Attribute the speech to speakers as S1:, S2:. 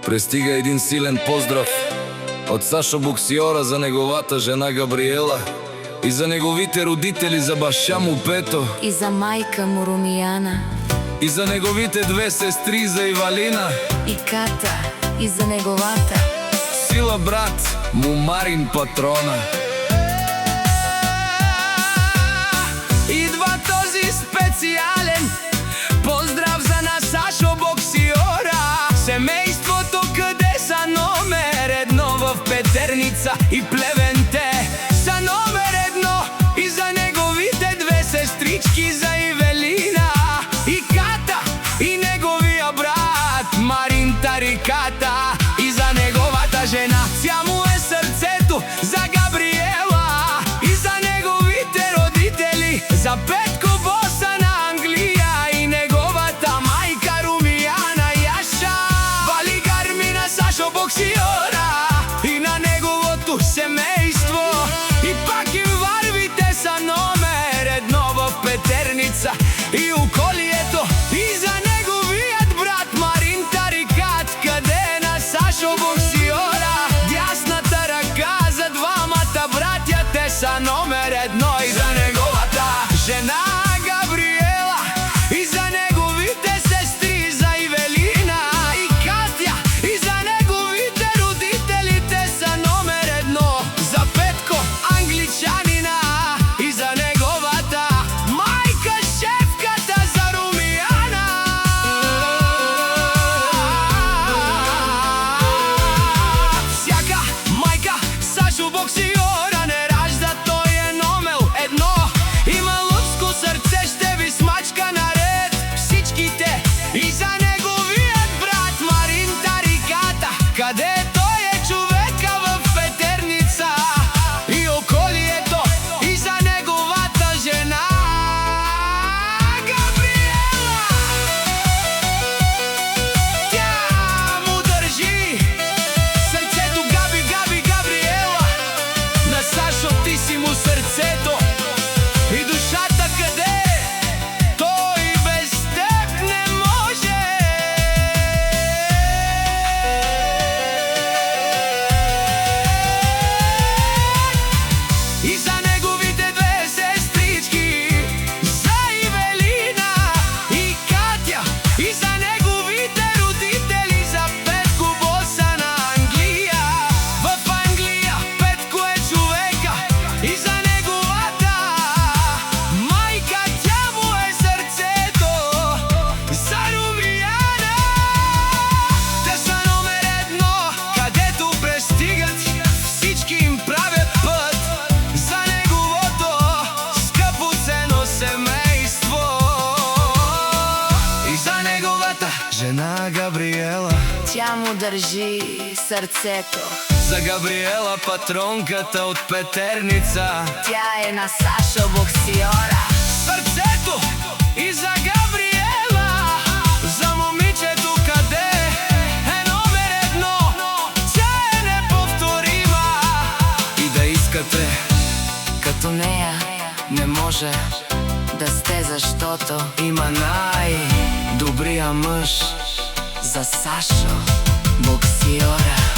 S1: Пристига един силен поздрав от Сашо боксиора за неговата жена Габриела и за неговите родители, за баща му Пето
S2: и за майка му Румияна,
S1: и за неговите две сестри, за Ивалина
S2: и Ката, и за неговата
S1: сила брат му Марин Патрона. Идва този специален поздрав за нас, Сашо боксиора. Семейството, къде са номер едно в Петерница и Плевенте, са номер едно, и за неговите две сестрички, за Ивелина и Ката, и неговия брат Марин Тариката, и за неговата жена, тя му е сърцето, за Габриела, и за неговите родители, за Петко боса на Англия, и неговата майка Румияна Яша. Вали гармина Сашо боксиора и на неговото семейство, и пак им варвите са номер едно в Петерница и околието, и за неговият брат Марин Тарикат, къде е на Сашо боксиора. Дясната ръка за двамата братя, те са номер едно, и за неговата жена Габриела, и за неговите сестри, за Ивелина и Катя, и за неговите родители, те са номер едно, за Петко англичанина, и за неговата майка шефката, за Румияна. Всяка майка Сашо боксиора не ражда, той е номер едно. Има людско сърце, ще ви смачка наред всичките, и за неговият брат Марин Тариката, къде той е човека в Петерница и околието, и за неговата жена Габриела. Тя му държи сърцето, Габриела. На Сашо ти си му сърцето и душата, къде той без теб не може. И за неговите две сестрички, за Ивелина и Катя, и за неговите родители, за Петко боса на Англия. В Англия Петко е човека, и за неговата майка, тя му е сърцето, за Румияна. Те са номер едно, където пристигат, всички им правят път, за неговото скъпоценно семейство, и за неговата жена Габриела.
S2: тя му държи сърцето.
S1: За Габриела, патронката от Петерница,
S2: Тя е на Сашо боксиора.
S1: сърцето, и за Габриела, за момичето, къде е номер едно, тя е неповторима. И да искате като нея не може да сте, защото има най-добрия мъж, за Сашо боксиора.